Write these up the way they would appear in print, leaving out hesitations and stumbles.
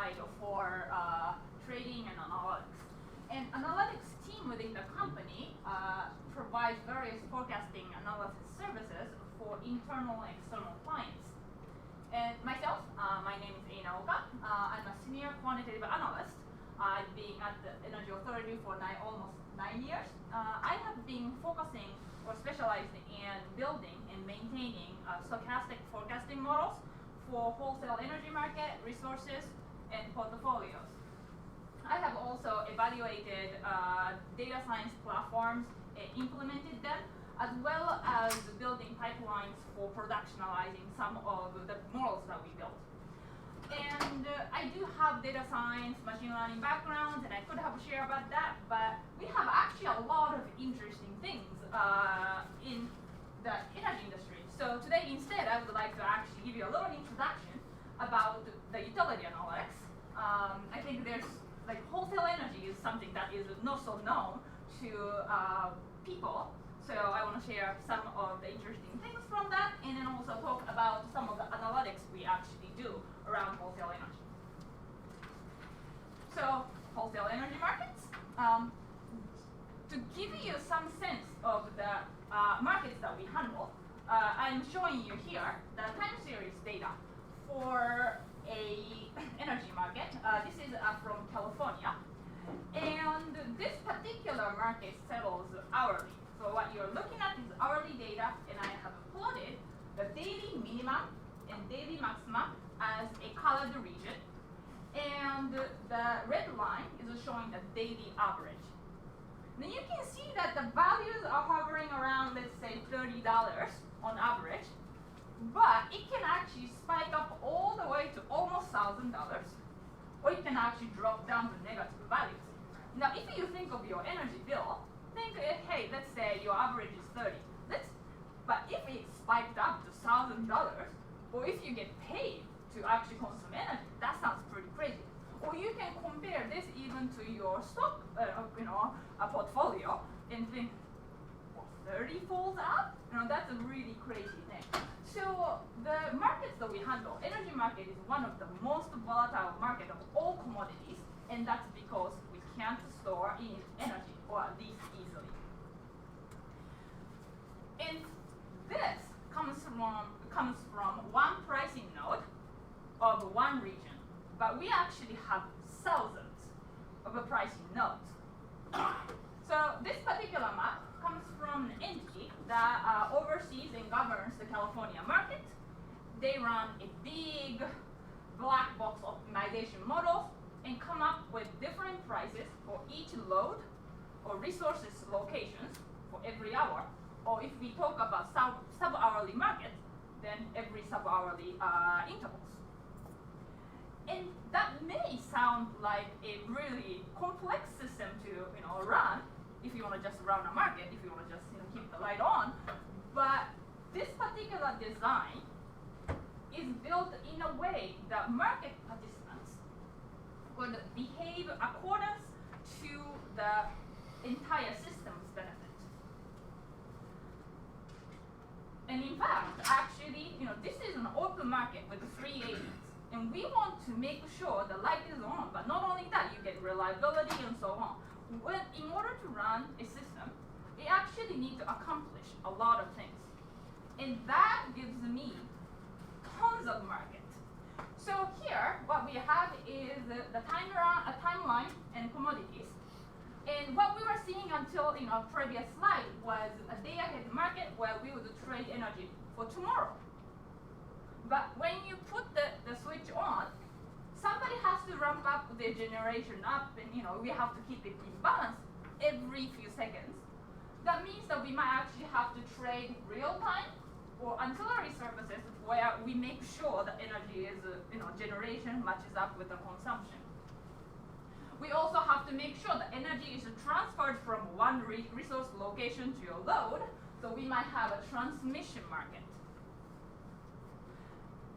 certified for trading and analytics. And analytics team within the company provides various forecasting analysis services for internal and external clients. And myself, my name is Einaoka. I'm a senior quantitative analyst. I've been at the Energy Authority for almost 9 years. I have been focusing or specialized in building and maintaining stochastic forecasting models for wholesale energy market, resources, and portfolios. I have also evaluated data science platforms and implemented them, as well as building pipelines for productionalizing some of the models that we built. And I do have data science, machine learning backgrounds, and I could have shared about that, but we have actually a lot of interesting things in the energy industry. So today, instead, I would like to actually give you a little introduction about the utility analytics. I think there's wholesale energy is something that is not so known to people. So I want to share some of the interesting things from that, and then also talk about some of the analytics we actually do around wholesale energy. So wholesale energy markets. To give you some sense of the markets that we handle, I'm showing you here the time series data for a energy market. This is from California, and this particular market settles hourly. So what you're looking at is hourly data, and I have plotted the daily minimum and daily maximum as a colored region, and the red line is showing the daily average. Now you can see that the values are hovering around, let's say, $30 on average, but it can actually spike up all the way to almost $1,000, or it can actually drop down to negative values. Now, if you think of your energy bill, think, hey, let's say your average is 30. But if it spiked up to $1,000, or if you get paid to actually consume energy, that sounds pretty crazy. Or you can compare this even to your stock, a portfolio, and think, well, 30 falls up? That's a really crazy thing. So the markets that we handle, energy market is one of the most volatile market of all commodities, and that's because we can't store in energy, or at least easily. And this comes from one pricing node of one region, but we actually have thousands of pricing nodes. So this particular map comes from an entity that oversees and governs the California market. They run a big black box optimization model and come up with different prices for each load or resources locations for every hour, or if we talk about sub-hourly market, then every sub-hourly intervals. And that may sound like a really complex system to run if you want to just run a market, if you want to just keep the light on. But this particular design is built in a way that market participants would behave accordance to the entire system's benefit. And in fact, actually, this is an open market with 3 agents. And we want to make sure the light is on, but not only that, you get reliability and so on. In order to run a system, it actually needs to accomplish a lot of things. And that gives me tons of market. So here, what we have is the timeline and commodities. And what we were seeing until previous slide was a day-ahead market where we would trade energy for tomorrow. But when you put the switch on, somebody has to ramp up the generation up, and we have to keep it in balance every few seconds. That means that we might actually have to trade real time or ancillary services where we make sure the energy is generation matches up with the consumption. We also have to make sure the energy is transferred from one resource location to your load, so we might have a transmission market.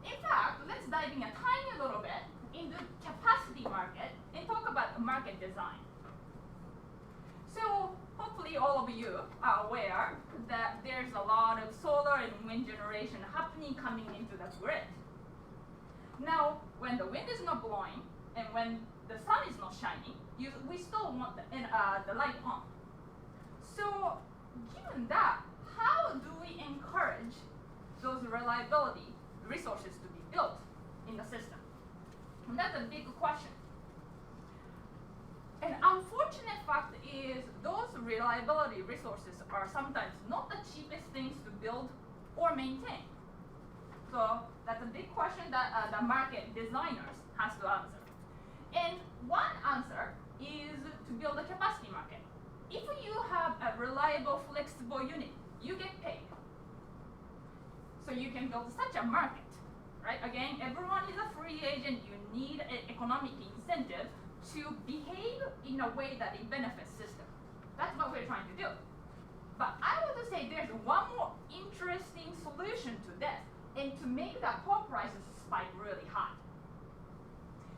In fact, let's dive in a tiny little bit into capacity market and talk about market design. So hopefully all of you are aware that there's a lot of solar and wind generation happening coming into the grid. Now, when the wind is not blowing, And when the sun is not shining, we still want the light on. So given that, how do we encourage those reliability resources to be built in the system? And that's a big question. An unfortunate fact is those reliability resources are sometimes not the cheapest things to build or maintain. So that's a big question that the market designers has to answer. And one answer is to build a capacity market. If you have a reliable, flexible unit, you get paid. So you can build such a market, right? Again, everyone is a free agent. You need an economic incentive to behave in a way that it benefits system. That's what we're trying to do. But I would say there's one more interesting solution to this, and to make the core prices spike really high.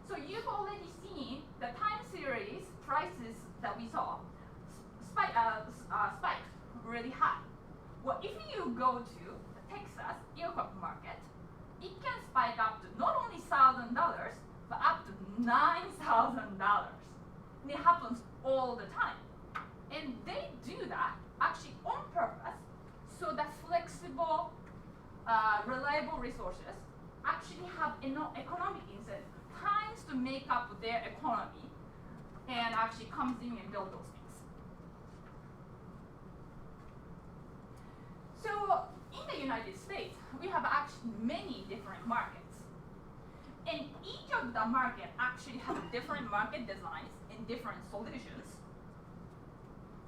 So you've already seen the time series prices that we saw spike really high. Well, if you go to the Texas aircraft market, it can spike up to not only $1,000, but up to $9,000. And it happens all the time. And they do that actually on purpose, so that flexible, reliable resources actually have economic incentive, times to make up their economy, and actually comes in and build those things. So in the United States, we have actually many different markets. And each of the market actually have different market designs and different solutions.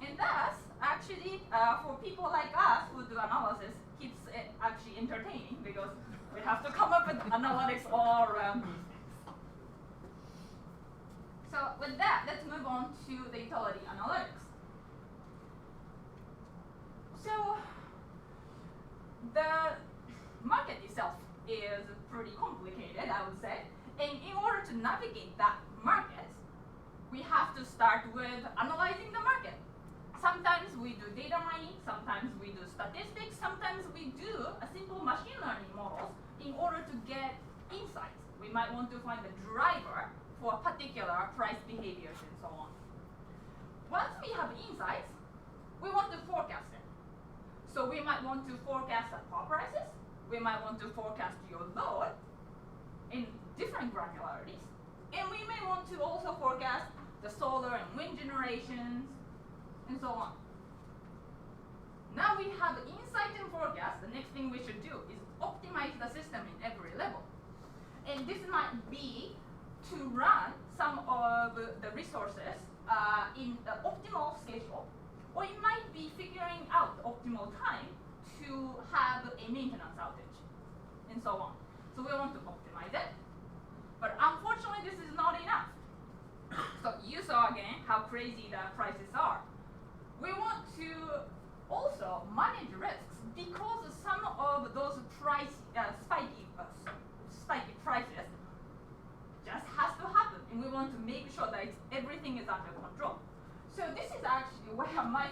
And thus, actually, for people like us who do analysis, keeps it actually entertaining because we have to come up with analytics all around these things. So with that, let's move on to the utility analytics. So the market itself is pretty complicated, I would say. And in order to navigate that market, we have to start with analyzing the market. Sometimes we do data mining, sometimes we do statistics, sometimes we do a simple machine learning models in order to get insights. We might want to find a driver for particular price behaviors and so on. Once we have insights, we want to forecast it. So we might want to forecast the power prices, we might want to forecast your load in different granularities, and we may want to also forecast the solar and wind generations, and so on. Now we have insight and forecast. The next thing we should do is optimize the system in every level. And this might be to run some of the resources in the optimal schedule, or it might be figuring out the optimal time to have a maintenance outage, and so on. So we want to optimize it. But unfortunately, this is not enough. So you saw again how crazy the prices are. We want to also manage risks because some of those spiky prices just has to happen, and we want to make sure that everything is under control. So this is actually where my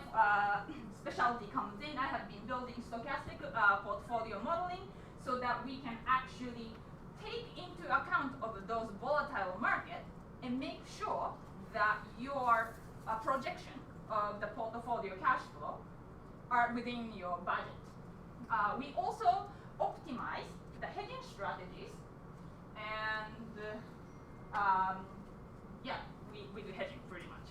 specialty comes in. I have been building stochastic portfolio modeling so that we can actually take into account of those volatile markets and make sure that your projection of the portfolio cash flow are within your budget. We also optimize the hedging strategies, and yeah, we do hedging pretty much.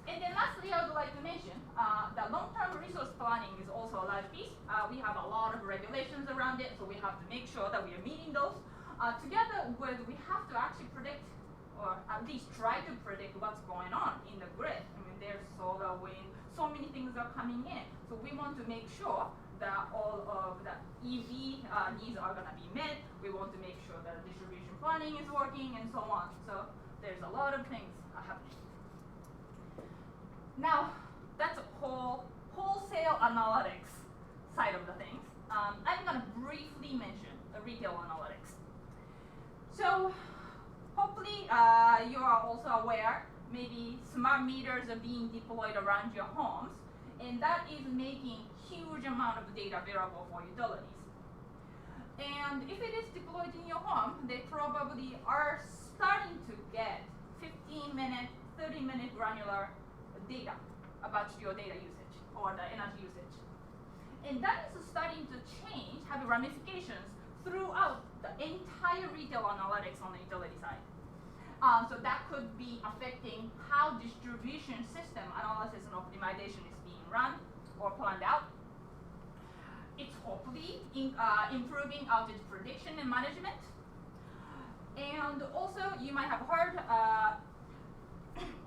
And then lastly, I would like to mention the long-term resource planning is also a large piece. We have a lot of regulations around it, so we have to make sure that we are meeting those. Together with, we have to actually predict, or at least try to predict what's going on in the grid. I mean, there's solar, wind, so many things are coming in. So we want to make sure that all of the EV needs are going to be met. We want to make sure that distribution planning is working and so on. So there's a lot of things happening. Now, that's a wholesale analytics side of the things. I'm going to briefly mention the retail analytics. So hopefully you are also aware maybe smart meters are being deployed around your homes, and that is making huge amount of data available for utilities. And if it is deployed in your home, they probably are starting to get 15-minute, 30-minute granular data about your data usage or the energy usage. And that is starting to change, have ramifications throughout the entire retail analytics on the utility side. So that could be affecting how distribution system analysis and optimization is being run or planned out. It's hopefully improving outage prediction and management. And also, you might have heard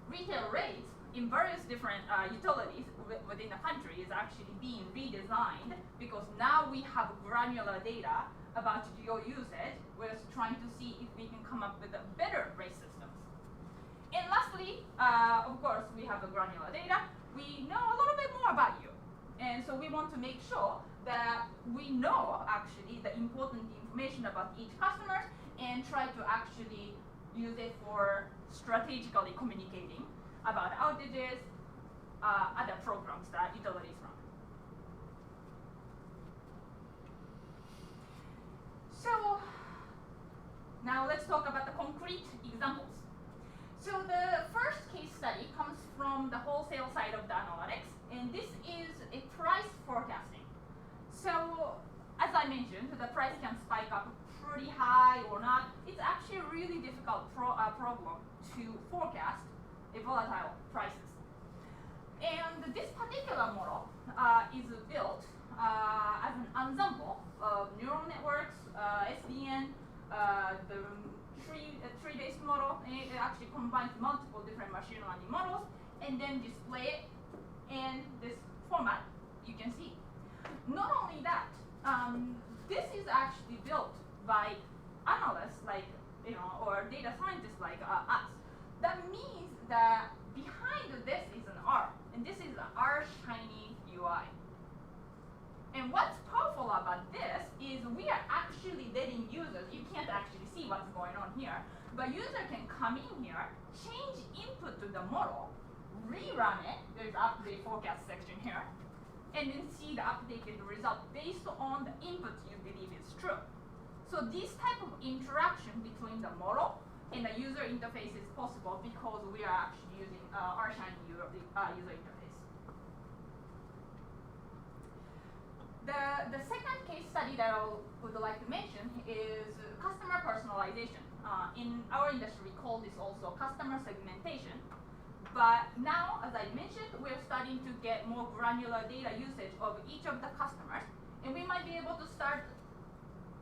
retail rates in various different utilities within the country is actually being redesigned because now we have granular data about your usage. We're trying to see if we can come up with a better rate systems. And lastly, of course, we have the granular data. We know a little bit more about you. And so we want to make sure that we know actually the important information about each customer and try to actually use it for strategically communicating about outages, other programs that utilities run. So now let's talk about the concrete examples. So the first case study comes from the wholesale side of the analytics, and this is a price forecasting. So as I mentioned, the price can spike up pretty high or not. It's actually a really difficult problem to forecast a volatile prices. And this particular model is built as an ensemble of neural networks, SDN, the tree-based model, and it actually combines multiple different machine learning models, and then display it in this format you can see. Not only that, this is actually built by analysts like, or data scientists like us. That means that behind this is an R, and this is our shiny UI. And what's powerful about this is we are actually letting users, you can't actually see what's going on here, but user can come in here, change input to the model, rerun it, there's update forecast section here, and then see the updated result based on the input you believe is true. So this type of interaction between the model and the user interface is possible because we are actually using our shiny user interface. The second case study that I would like to mention is customer personalization. In our industry, we call this also customer segmentation. But now, as I mentioned, we're starting to get more granular data usage of each of the customers, and we might be able to start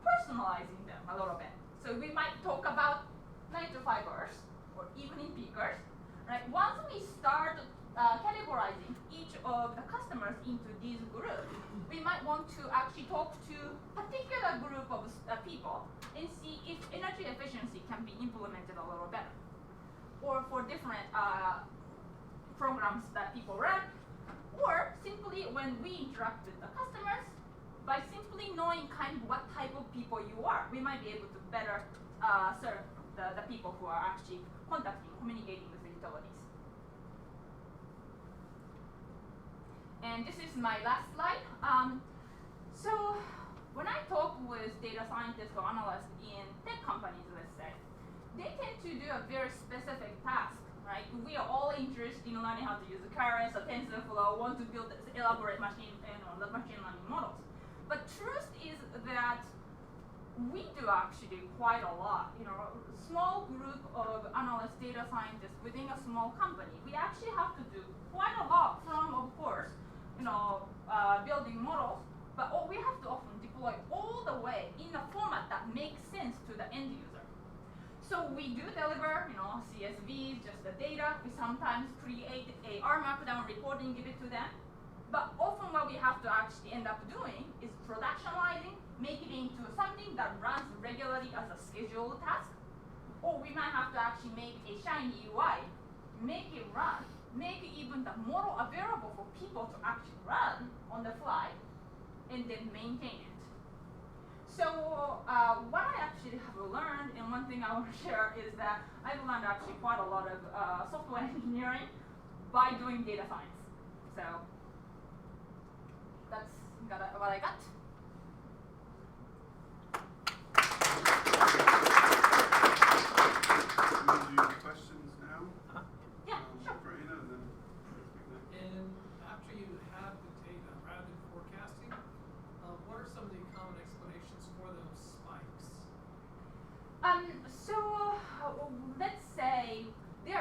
personalizing them a little bit. So we might talk about 9 to 5ers or evening peakers, right? Once we start categorizing each of the customers into these groups, we might want to actually talk to a particular group of people and see if energy efficiency can be implemented a little better. Or for different programs that people run, or simply when we interact with the customers, by simply knowing kind of what type of people you are, we might be able to better serve the people who are actually contacting, communicating with the utilities. And this is my last slide. So when I talk with data scientists or analysts in tech companies, let's say, they tend to do a very specific task, right? We are all interested in learning how to use the Keras or TensorFlow, want to build elaborate machine learning models. But truth is that we do actually quite a lot. Small group of analysts, data scientists within a small company, we actually have to do quite a lot from, of course, building models, but we have to often deploy all the way in a format that makes sense to the end user. So we do deliver, CSVs, just the data. We sometimes create a R Markdown report and give it to them. But often what we have to actually end up doing is productionizing, make it into something that runs regularly as a scheduled task. Or we might have to actually make a shiny UI, make it run, make even the model available for people to actually run on the fly, and then maintain it. So what I actually have learned, and one thing I want to share is that I've learned actually quite a lot of software engineering by doing data science. So that's what I got.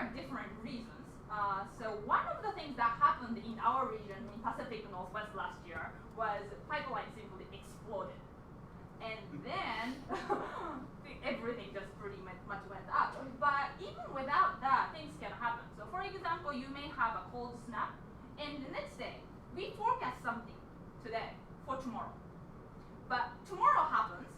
are different reasons. So one of the things that happened in our region in Pacific Northwest last year was pipeline simply exploded. And then everything just pretty much went up. But even without that, things can happen. So for example, you may have a cold snap, and the next day, we forecast something today for tomorrow. But tomorrow happens,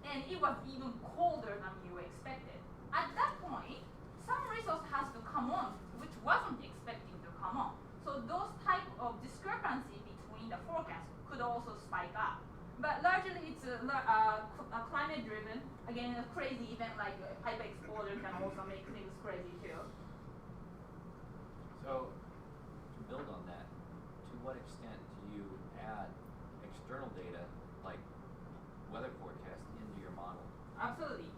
and it was even colder than you expected. At that point, some resource has to come on, which wasn't expecting to come on. So those type of discrepancy between the forecast could also spike up. But largely it's climate driven. Again, a crazy event like a pipe explosion can also make things crazy too. So to build on that, to what extent do you add external data like weather forecast into your model? Absolutely.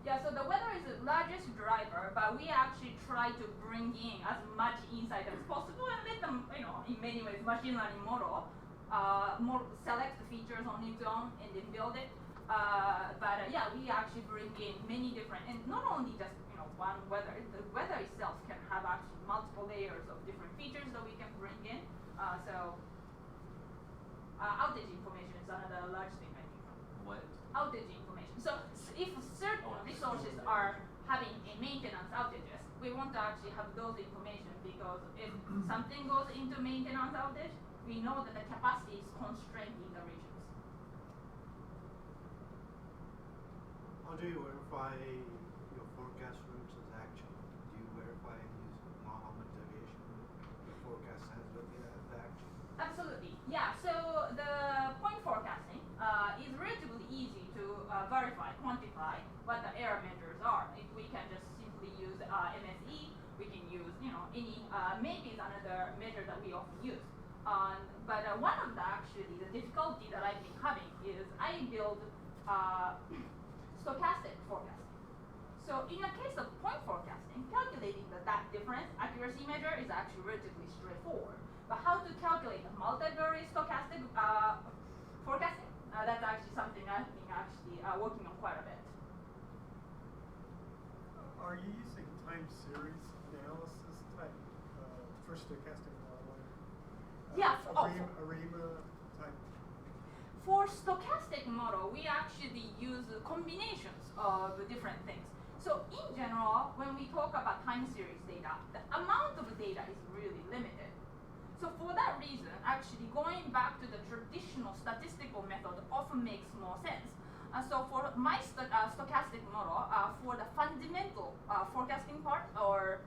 Yeah, so the weather is the largest driver, but we actually try to bring in as much insight as possible and let them, in many ways, machine learning model more select the features on its own and then build it. But yeah, we actually bring in many different, and not only just one weather. The weather itself can have actually multiple layers of different features that we can bring in. Outage information is another large thing, I think. What? Outage information. So if certain resources are having a maintenance outages, we want to actually have those information because if something goes into maintenance outage, we know that the capacity is constrained in the regions. How do you verify your forecast routes as actual? Do you verify and use how much deviation the forecast has with the actual? Absolutely, yeah. So the point forecasting is relatively easy to verify, quantify what the error measures are. If we can just simply use MSE, we can use any maybe is another measure that we often use. But one of the difficulty that I've been having is I build stochastic forecasting. So in the case of point forecasting, calculating that difference accuracy measure is actually relatively straightforward. But how to calculate the multivariate stochastic forecasting, that's actually something I've been working on quite a bit. Are you using time series analysis type for stochastic modeling? Yeah. ARIMA type? For stochastic model, we actually use combinations of different things. So in general, when we talk about time series data, the amount of data is really limited. So for that reason, actually going back to the traditional statistical method often makes more sense. So for my stochastic model, for the fundamental forecasting part, I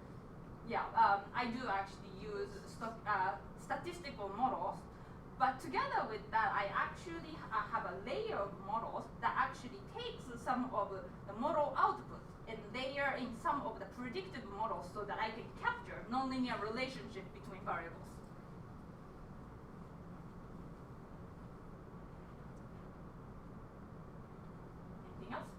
do actually use statistical models. But together with that, I actually have a layer of models that actually takes some of the model output and layer in some of the predictive models so that I can capture nonlinear relationship between variables. Anything else?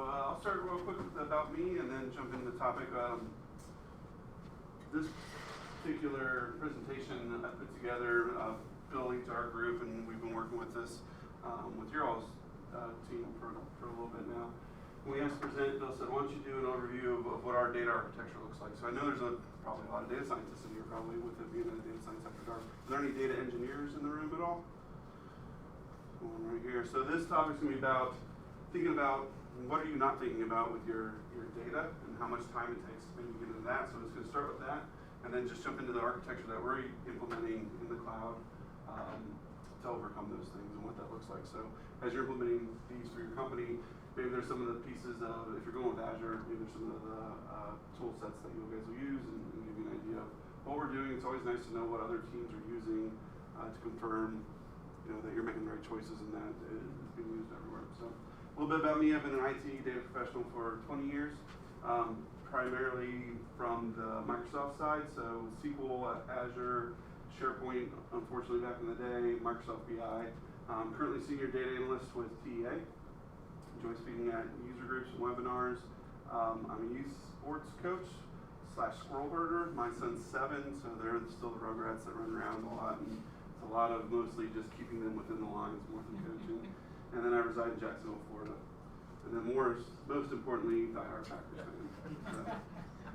I'll start real quick with about me and then jump into the topic. This particular presentation I put together, Bill leads our group, and we've been working with this with your all's team for a little bit now. When we asked to present, Bill said, why don't you do an overview of what our data architecture looks like. So I know there's probably a lot of data scientists in here, probably with it being a data science after dark. Are there any data engineers in the room at all? One right here. So this topic's going to be about thinking about what are you not thinking about with your data and how much time it takes to maybe get into that. So it's going to start with that and then just jump into the architecture that we're implementing in the cloud to overcome those things and what that looks like. So as you're implementing these for your company, maybe there's some of the pieces of, if you're going with Azure, maybe there's some of the tool sets that you guys will use and give you an idea of what we're doing. It's always nice to know what other teams are using to confirm, that you're making the right choices and that it is being used everywhere. So a little bit about me. I've been an IT data professional for 20 years, primarily from the Microsoft side, so SQL, Azure, SharePoint, unfortunately back in the day, Microsoft BI. Currently senior data analyst with TEA. Enjoy speaking at user groups and webinars. I'm a youth sports coach / squirrel herder. My son's 7, so they're still the rugrats that run around a lot, and it's a lot of mostly just keeping them within the lines more than coaching. And then I reside in Jacksonville, Florida. And then most importantly, diehard Packers fan.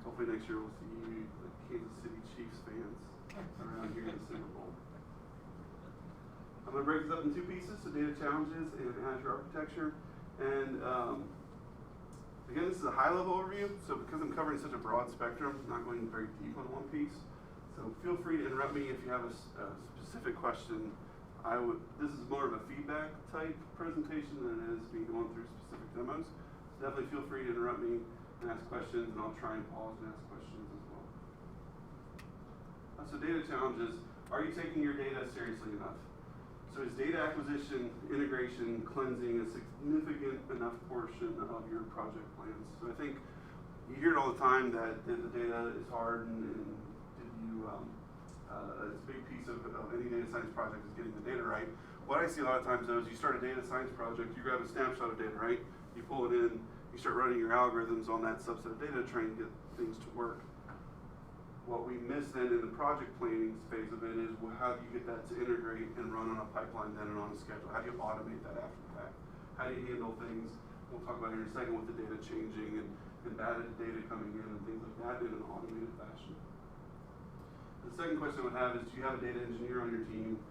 Hopefully next year we'll see the Kansas City Chiefs fans around here in the Super Bowl. I'm going to break this up in 2 pieces, so data challenges and Azure architecture. And again, this is a high-level overview, so because I'm covering such a broad spectrum, I'm not going very deep on one piece. So feel free to interrupt me if you have a specific question. This is more of a feedback type presentation than it is me going through specific demos. So definitely feel free to interrupt me and ask questions, and I'll try and pause and ask questions as well. So data challenges, are you taking your data seriously enough? So is data acquisition, integration, cleansing a significant enough portion of your project plans? So I think you hear it all the time that the data is hard, and did you, it's a big piece of any data science project is getting the data right. What I see a lot of times though is you start a data science project, you grab a snapshot of data, right? You pull it in, you start running your algorithms on that subset of data to try and get things to work. What we miss then in the project planning phase of it is, well, how do you get that to integrate and run on a pipeline then and on a schedule? How do you automate that after the fact? How do you handle things, we'll talk about here in a second, with the data changing and bad data coming in and things like that in an automated fashion. The second question I would have is, do you have a data engineer on your team,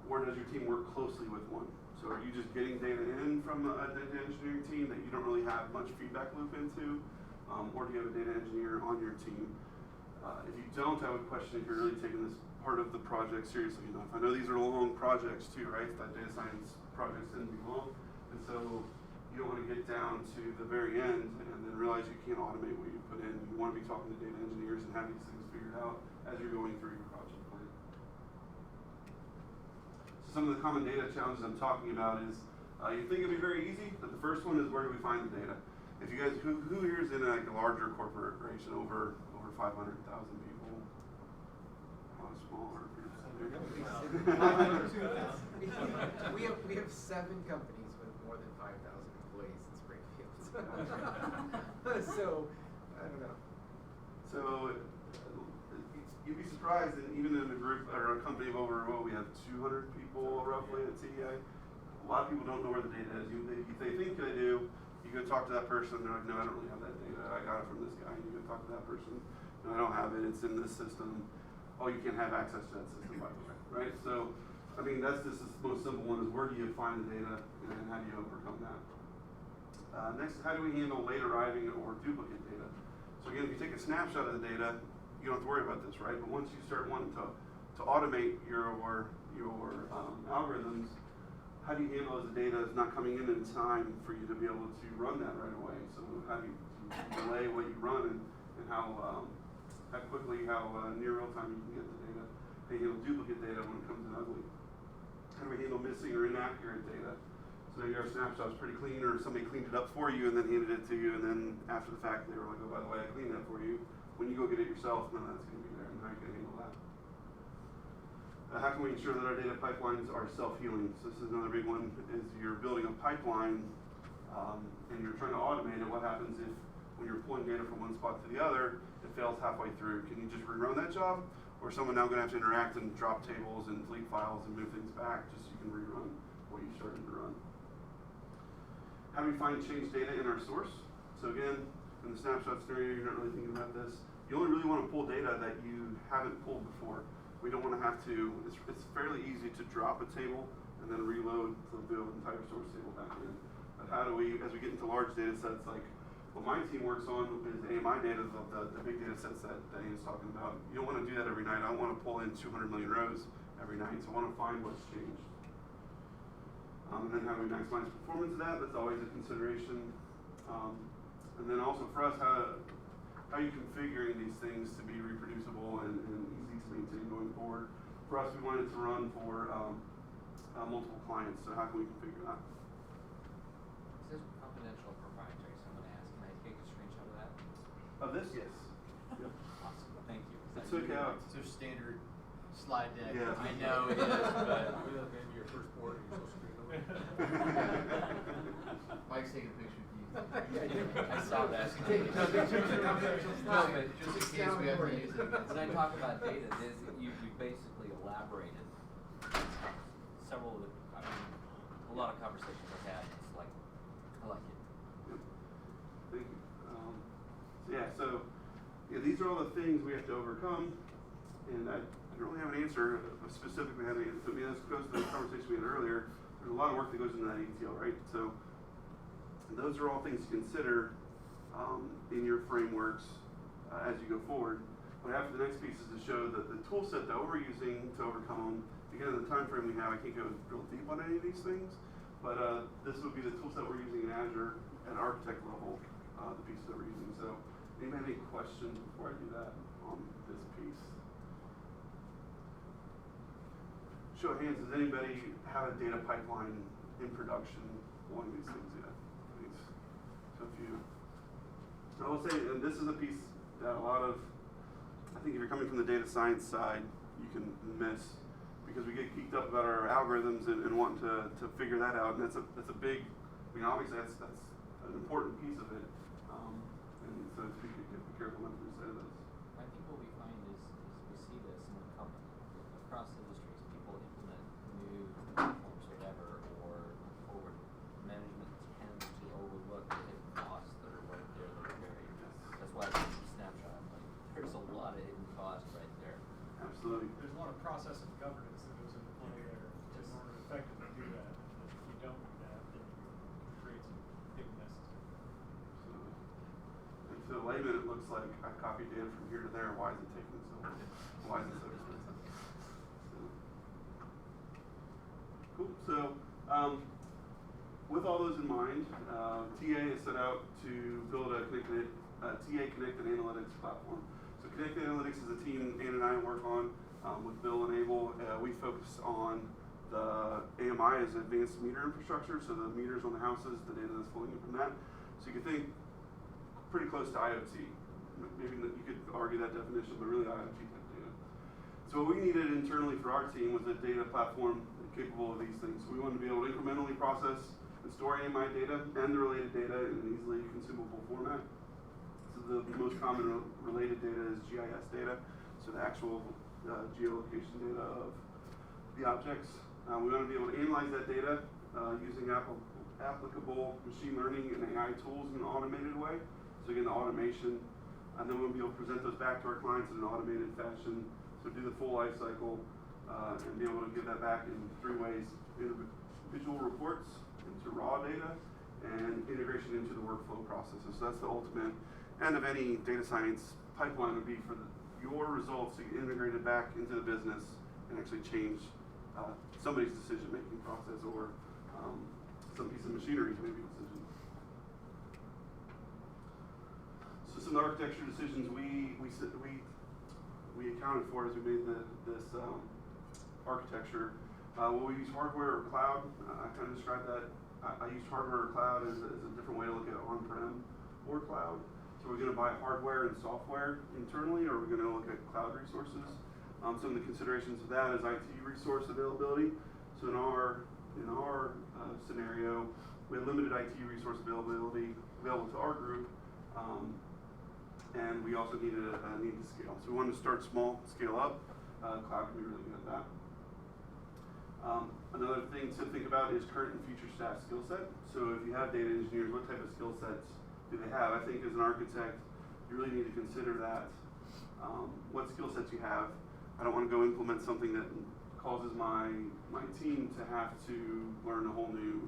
or does your team work closely with one? So are you just getting data in from a data engineering team that you don't really have much feedback loop into, or do you have a data engineer on your team? If you don't, I would question if you're really taking this part of the project seriously enough. I know these are long projects too, right? That data science projects tend to be long, and so you don't want to get down to the very end and then realize you can't automate what you put in. You want to be talking to data engineers and have these things figured out as you're going through your project plan. So some of the common data challenges I'm talking about is, you think it'd be very easy, but the first one is, where do we find the data? If you guys, who here is in like a larger corporation over 500,000 people? A lot of smaller groups. we have 7 companies with more than 5,000 employees in Springfield. So I don't know. So you'd be surprised that even in a group or a company of over, we have 200 people roughly at TEA. A lot of people don't know where the data is. If they think they do, you go talk to that person, they're like, no, I don't really have that data. I got it from this guy. And you go talk to that person. No, I don't have it. It's in this system. Oh, you can't have access to that system, by the way, right? So, I mean, that's just the most simple one, is where do you find the data and how do you overcome that? Next, how do we handle late arriving or duplicate data? So again, if you take a snapshot of the data, you don't have to worry about this, right? But once you start wanting to automate your algorithms, how do you handle as the data is not coming in time for you to be able to run that right away? So how do you delay what you run and how quickly, near real time you can get the data? How do you handle duplicate data when it comes in ugly? How do we handle missing or inaccurate data? So your snapshot's pretty clean, or somebody cleaned it up for you and then handed it to you, and then after the fact they were like, oh, by the way, I cleaned that for you. When you go get it yourself, none of that's going to be there, and how are you going to handle that? How can we ensure that our data pipelines are self-healing? So this is another big one, is you're building a pipeline and you're trying to automate it. What happens if, when you're pulling data from one spot to the other, it fails halfway through? Can you just rerun that job? Or is someone now going to have to interact and drop tables and delete files and move things back just so you can rerun what you started to run? How do we find changed data in our source? So again, in the snapshot scenario, you're not really thinking about this. You only really want to pull data that you haven't pulled before. We don't want to have to, it's fairly easy to drop a table and then reload to build an entire source table back in. But how do we, as we get into large data sets, like what my team works on is AMI data, the big data sets that Ian's talking about. You don't want to do that every night. I don't want to pull in 200 million rows every night, so I want to find what's changed. And then how do we maximize performance of that? That's always a consideration. And then also for us, how are you configuring these things to be reproducible and easy maintain going forward. For us, we wanted to run for multiple clients, so how can we configure that? Is this confidential or proprietary? Someone asked, can I take a screenshot of that? Of this, yes. Yep. Awesome, thank you. It took out. It's a standard slide deck. Yeah. I know it is, but. Maybe your first board and you're supposed to be Mike's taking a picture of you. I saw that. Take it. No, pictures are confidential No, slide. but just in case we have to use it. When I talk about data, you basically elaborated several of the, a lot of conversations I've had, it's like, I like it. Yep. Thank you. So these are all the things we have to overcome, and I don't really have an answer specifically how to answer. I mean, this goes to the conversation we had earlier. There's a lot of work that goes into that ETL, right? So those are all things to consider in your frameworks as you go forward. But after the next piece is to show that the tool set that we're using to overcome them, again, the time frame we have, I can't go real deep on any of these things, but this would be the tool set we're using in Azure at architect level, the pieces that we're using. So anybody have any questions before I do that on this piece? Show of hands, does anybody have a data pipeline in production along these things yet? Please. So a few. I will say, and this is a piece that a lot of, I think if you're coming from the data science side, you can miss, because we get geeked up about our algorithms and wanting to figure that out, and that's a big, I mean, obviously that's an important piece of it, and so we could be careful not to lose sight of those. I think what we find is we see this in the company, across industries, people implement new platforms, whatever, or forward. Management tends to overlook the hidden costs that are right there that are very, that's why it's a snapshot. Like, there's a lot of hidden costs right there. Absolutely. There's a lot of process and governance that goes into play there in order to effectively do that. And if you don't do that, then you create some big messes. And to the layman, it looks like I copied data from here to there. Why is it taking so long? Why is it so expensive? Cool. So, with all those in mind, TA is set out to build a TA connected analytics platform. So, connected analytics is a team Ann and I work on with Bill and Abel. We focus on the AMI as advanced meter infrastructure, so the meters on the houses, the data that's flowing in from that. So you could think pretty close to IoT. Maybe you could argue that definition, but really IoT type data. So what we needed internally for our team was a data platform capable of these things. So we wanted to be able to incrementally process and store AMI data and the related data in an easily consumable format. So the most common related data is GIS data, so the actual geolocation data of the objects. We want to be able to analyze that data using applicable machine learning and AI tools in an automated way. So again, the automation, and then we'll be able to present those back to our clients in an automated fashion. So do the full life cycle and be able to give that back in 3 ways: individual reports into raw data and integration into the workflow processes. So that's the ultimate end of any data science pipeline would be for your results to get integrated back into the business and actually change somebody's decision-making process or some piece of machinery to make a decision. So some architecture decisions we accounted for as we made this architecture. Will we use hardware or cloud? I kind of described that. I used hardware or cloud as a different way to look at on-prem or cloud. So we're going to buy hardware and software internally, or we're going to look at cloud resources. Some of the considerations of that is IT resource availability. So in our scenario, we had limited IT resource availability available to our group, and we also needed a need to scale. So we wanted to start small, scale up. Cloud can be really good at that. Another thing to think about is current and future staff skill set. So if you have data engineers, what type of skill sets do they have? I think as an architect, you really need to consider that. What skill sets you have. I don't want to go implement something that causes my team to have to learn a whole new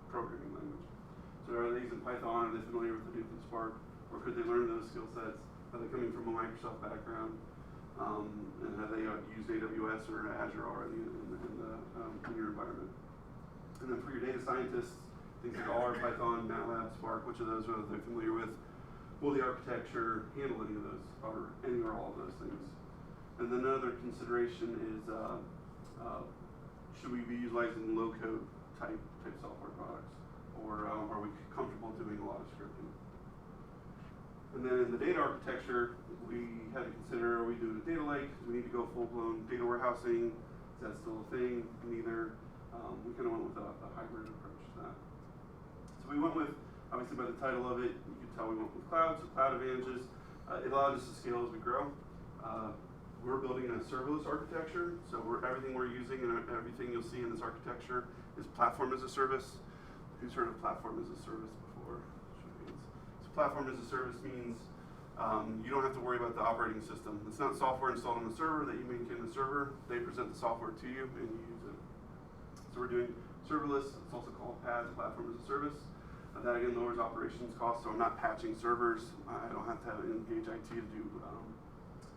programming language. So are they using Python? Are they familiar with Hadoop and Spark? Or could they learn those skill sets? Are they coming from a Microsoft background? And have they used AWS or Azure already in your environment? And then for your data scientists, things like R, Python, MATLAB, Spark, which of those are they familiar with? Will the architecture handle any of those, or any or all of those things? And then another consideration is should we be utilizing low-code type software products, or are we comfortable doing a lot of scripting? And then in the data architecture, we had to consider, are we doing a data lake? Do we need to go full-blown data warehousing? Is that still a thing? Neither. We kind of went with a hybrid approach to that. So we went with, obviously by the title of it, you can tell we went with cloud, so cloud advantages. It allowed us to scale as we grow. We're building a serverless architecture, so everything we're using and everything you'll see in this architecture is platform as a service. Who's heard of platform as a service before? So platform as a service means you don't have to worry about the operating system. It's not software installed on the server that you maintain the server. They present the software to you and you use it. So we're doing serverless. It's also called PaaS, platform as a service. That again lowers operations costs, so I'm not patching servers. I don't have to engage IT to do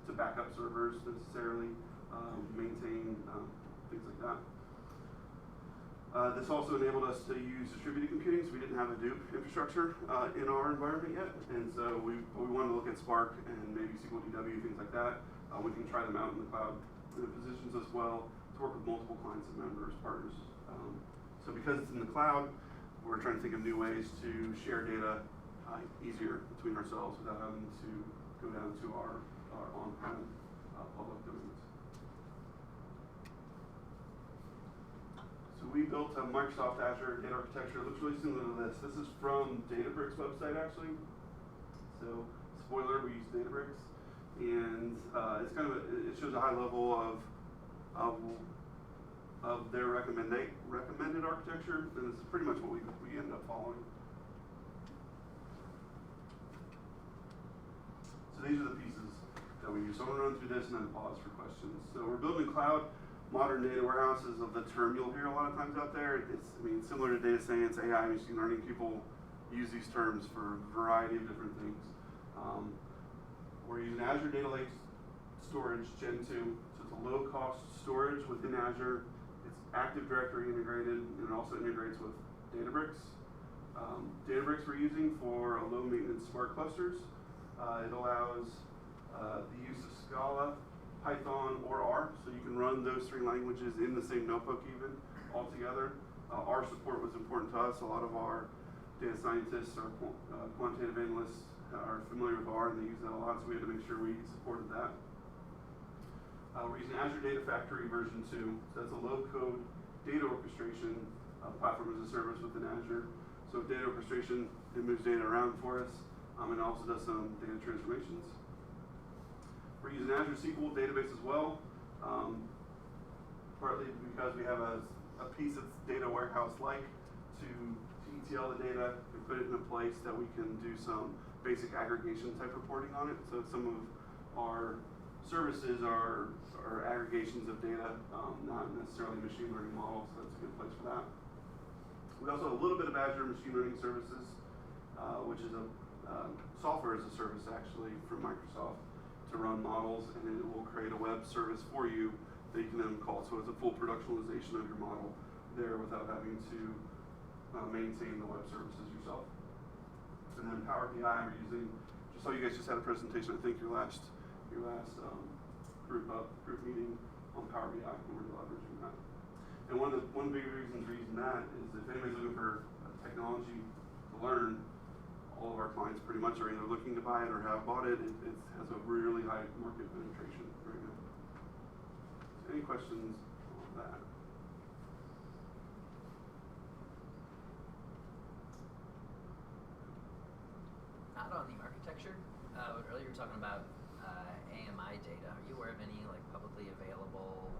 to back up servers necessarily, maintain things like that. This also enabled us to use distributed computing, so we didn't have a Hadoop infrastructure in our environment yet, and so we wanted to look at Spark and maybe SQL DW, things like that. We can try them out in the cloud. And it positions us well to work with multiple clients and members, partners. So because it's in the cloud, we're trying to think of new ways to share data easier between ourselves without having to go down to our on-prem public domains. So we built a Microsoft Azure data architecture. It looks really similar to this. This is from Databricks website actually. So spoiler, we use Databricks, and it's kind of it shows a high level of their recommended architecture, and this is pretty much what we end up following. So these are the pieces that we use. So I'm going to run through this and then pause for questions. So we're building cloud modern data warehouses of the term you'll hear a lot of times out there. It's similar to data science, AI, machine learning. People use these terms for a variety of different things. We're using Azure Data Lake Storage Gen 2. So it's a low-cost storage within Azure. It's Active Directory integrated, and it also integrates with Databricks. Databricks we're using for low-maintenance Spark clusters. It allows the use of Scala, Python, or R, so you can run those three languages in the same notebook even, all together. R support was important to us. A lot of our data scientists or quantitative analysts are familiar with R and they use that a lot, so we had to make sure we supported that. We're using Azure Data Factory version 2, so that's a low-code data orchestration platform as a service within Azure. So data orchestration, it moves data around for us. It also does some data transformations. We're using Azure SQL database as well, partly because we have a piece that's data warehouse-like to ETL the data and put it in a place that we can do some basic aggregation type reporting on it. So some of our services are aggregations of data, not necessarily machine learning models, so that's a good place for that. We also have a little bit of Azure Machine Learning Services, which is a software as a service actually from Microsoft to run models, and it will create a web service for you that you can then call. So it's a full productionalization of your model there without having to maintain the web services yourself. And then Power BI we're using, just so you guys just had a presentation, I think your last group meeting on Power BI, and we're leveraging that. And one big reason we're using that is if anybody's looking for technology to learn, all of our clients pretty much are either looking to buy it or have bought it. It has a really high market penetration right now. So any questions on that? Not on the architecture. Earlier you were talking about AMI data. Are you aware of any like publicly available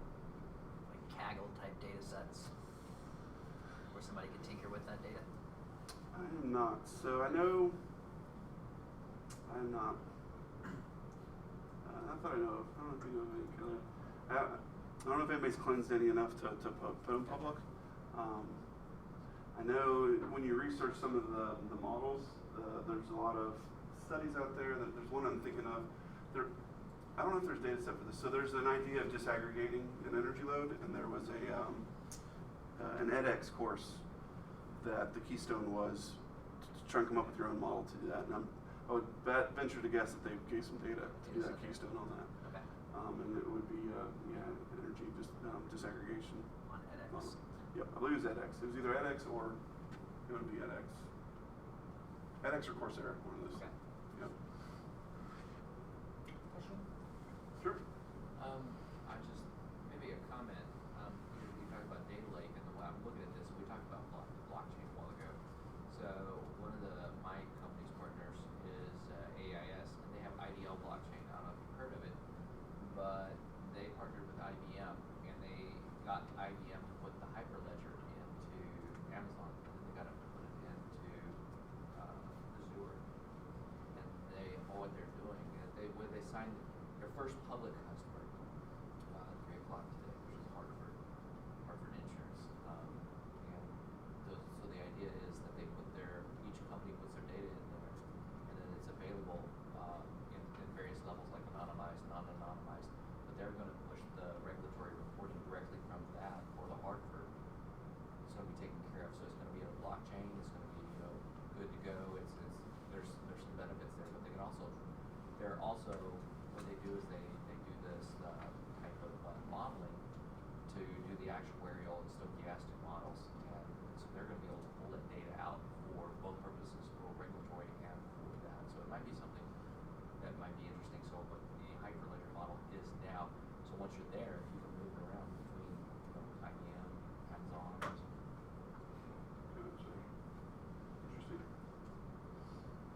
like Kaggle type data sets where somebody could tinker with that data? I am not. So I know. I am not. Not that I know of. I don't think of any killer. I don't know if anybody's cleansed any enough to put them public. I know when you research some of the models, there's a lot of studies out there. There's one I'm thinking of. I don't know if there's data set for this. So there's an idea of disaggregating an energy load, and there was an edX course that the keystone was to try and come up with your own model to do that. And I would venture to guess that they gave some data to do that keystone on that. Okay. and it would be energy disaggregation. On edX. Yep, I believe it was edX. It was either edX or it would be edX. edX or Coursera, one of those. Okay. Yep. Question? Sure. I just, maybe a comment, we talked about data lake, and the way I'm looking at this, we talked about blockchain a while ago. So one of my company's partners is AIS, and they have IDL blockchain. I don't know if you've heard of it, but they partnered with IBM, and they got IBM to put the Hyperledger into Amazon, and then they got them to put it into Azure. And what they're doing is they signed their first public customer at 3 o'clock today, which is Hartford Insurance. So the idea is that each company puts their data in there, and then it's available in various levels, like anonymized, non-anonymized. But they're going to push the regulatory reporting directly from that for the Hartford. It's going to be taken care of. So it's going to be a blockchain. It's going to be good to go. There's some benefits there, but they're also what they do is they do this type of modeling to do the actuarial and stochastic models, and so they're going to be able to pull that data out for both purposes, for regulatory and for that. So it might be something that might be interesting. So what the Hyperledger model is now, so once you're there, you can move around between IBM, Amazon. Gotcha. Interesting.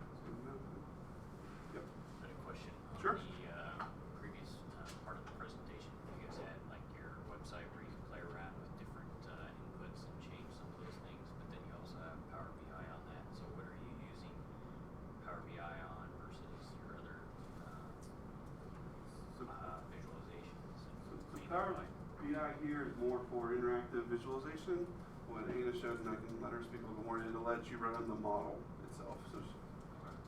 That's good to know. Yep. I had a question on Sure. the previous part of the presentation. You guys had like your website where you can play around with different inputs and change some of those things, but then you also have Power BI on that. So what are you using Power BI on versus your other visualizations? So Power BI here is more for interactive visualization. What Ana showed, and I can let her speak a little more, it'll let you run the model itself.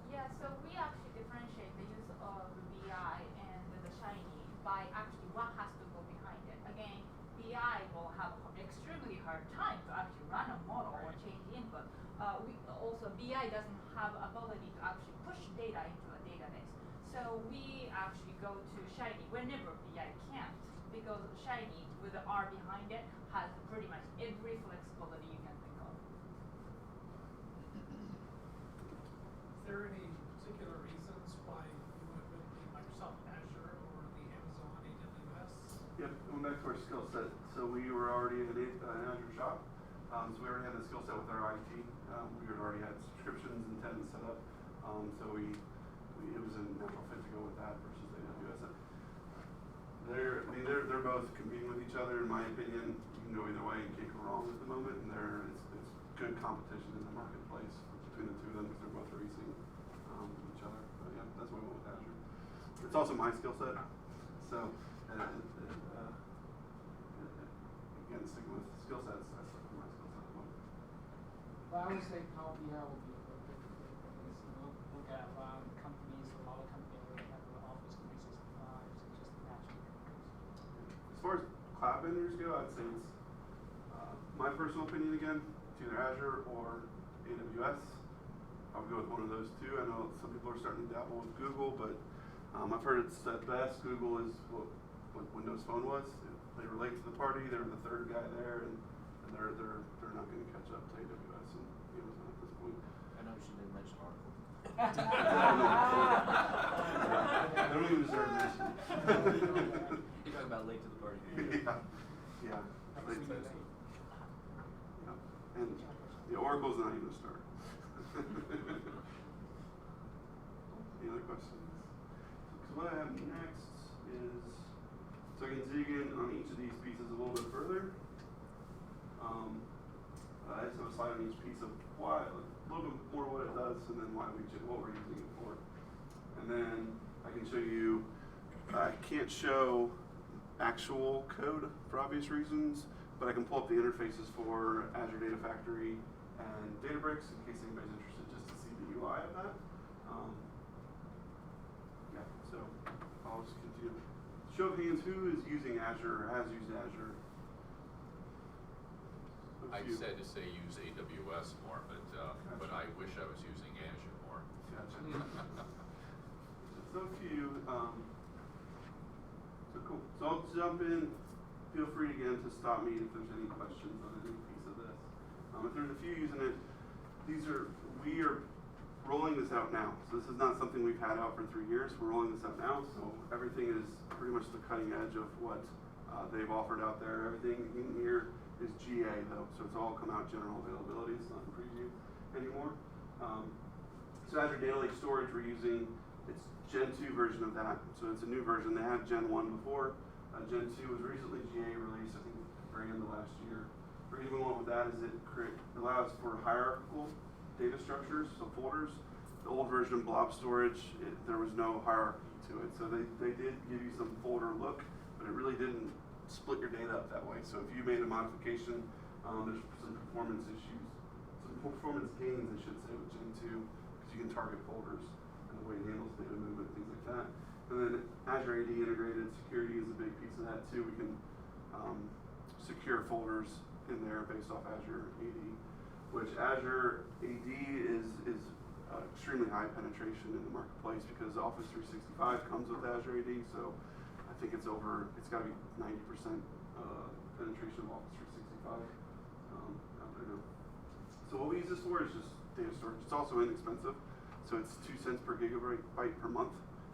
Yeah, so we actually differentiate the use of BI and the Shiny by actually what has to go behind it. Again, BI will have extremely hard time to actually run a model or change input. BI doesn't have ability to actually push data into a database. So we actually go to Shiny whenever BI can't, because Shiny with the R behind it has pretty much every flexibility you can think of. Is there any particular reasons why you went with the Microsoft Azure or the Amazon AWS? Yep, going back to our skill set. So we were already an Azure shop. So we already had the skill set with our IT. We had already had subscriptions and tenants set up. So it was a natural fit to go with that versus AWS. They're both competing with each other, in my opinion. You can go either way and can't go wrong at the moment. And it's good competition in the marketplace between the two of them because they're both racing each other. But yeah, that's why we went with Azure. It's also my skill set. So again, sticking with skill sets, I stuck with my skill set as well. But I would say Power BI would be a good fit because look at a lot of companies, a lot of companies already have the Office 365, so just naturally. As far as cloud vendors go, I'd say it's my personal opinion again. It's either Azure or AWS. I would go with one of those two. I know some people are starting to dabble with Google, but I've heard it's at best Google is what Windows Phone was. They were late to the party. They were the third guy there, and they're not going to catch up to AWS and Amazon at this point. I know she didn't mention Oracle. They don't even deserve mention. You're talking about late to the party. Yeah. Late to the party. Yeah. And Oracle's not even a start. Any other questions? So what I have next is, so I can dig in on each of these pieces a little bit further. I just have a slide on each piece of why, a little bit more what it does, and then what we're using it for. And then I can show you, I can't show actual code for obvious reasons, but I can pull up the interfaces for Azure Data Factory and Databricks in case anybody's interested just to see the UI of that. Yeah, so I'll just continue. Show of hands, who is using Azure or has used Azure? I'd say to say use AWS more, but I wish I was using Azure more. Gotcha. So few. Cool. So I'll jump in. Feel free again to stop me if there's any questions on any piece of this. If there's a few using it, we are rolling this out now. So this is not something we've had out for 3 years. We're rolling this out now. So everything is pretty much the cutting edge of what they've offered out there. Everything in here is GA though. So it's all come out general availability. It's not in preview anymore. So Azure Data Lake Storage, we're using, it's Gen 2 version of that. So it's a new version. They had Gen 1 before. Gen 2 was recently GA released, I think, very end of last year. The reason we went with that is it allows for hierarchical data structures, so folders. The old version of blob storage, there was no hierarchy to it. So they did give you some folder look, but it really didn't split your data up that way. So if you made a modification, there's some performance issues, some performance gains, I should say, with Gen 2, because you can target folders and the way it handles data movement, things like that. And then Azure AD integrated security is a big piece of that too. We can secure folders in there based off Azure AD, which Azure AD is extremely high penetration in the marketplace because Office 365 comes with Azure AD. So I think it's got to be 90% penetration of Office 365 out there now. So what we use this for is just data storage. It's also inexpensive. So it's 2 cents per gigabyte per month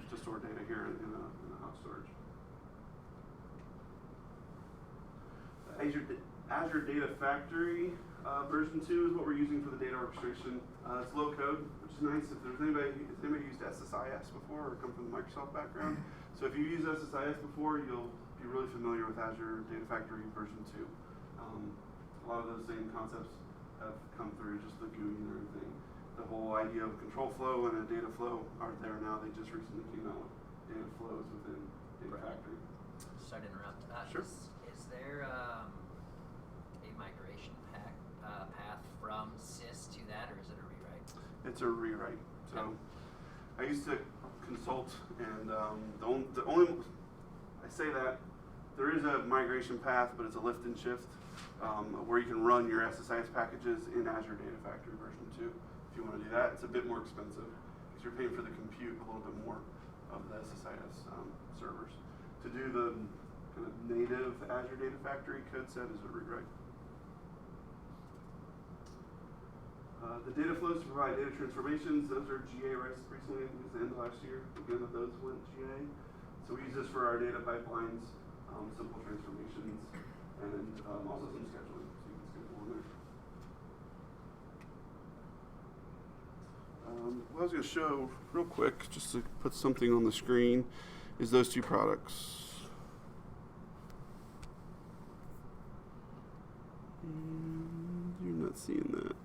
to store data here in a hot storage. Azure Data Factory version 2 is what we're using for the data orchestration. It's low code, which is nice. If there's anybody used SSIS before or come from the Microsoft background. So if you use SSIS before, you'll be really familiar with Azure Data Factory version 2. A lot of those same concepts have come through, just the GUI and everything. The whole idea of control flow and a data flow are there now. They just recently came out with data flows within Data Factory. Sorry to interrupt. Sure. Is there a migration path from SIS to that, or is it a rewrite? It's a rewrite. So I used to consult, and the only I say that there is a migration path, but it's a lift and shift where you can run your SSIS packages in Azure Data Factory version 2. If you want to do that, it's a bit more expensive because you're paying for the compute a little bit more of the SSIS servers. To do the kind of native Azure Data Factory code set is a rewrite. The data flows to provide data transformations, those are GA recently, it was the end of last year. Again, those went GA. So we use this for our data pipelines, simple transformations, and also some scheduling, so you can schedule in there. What I was going to show real quick, just to put something on the screen, is those 2 products. You're not seeing that.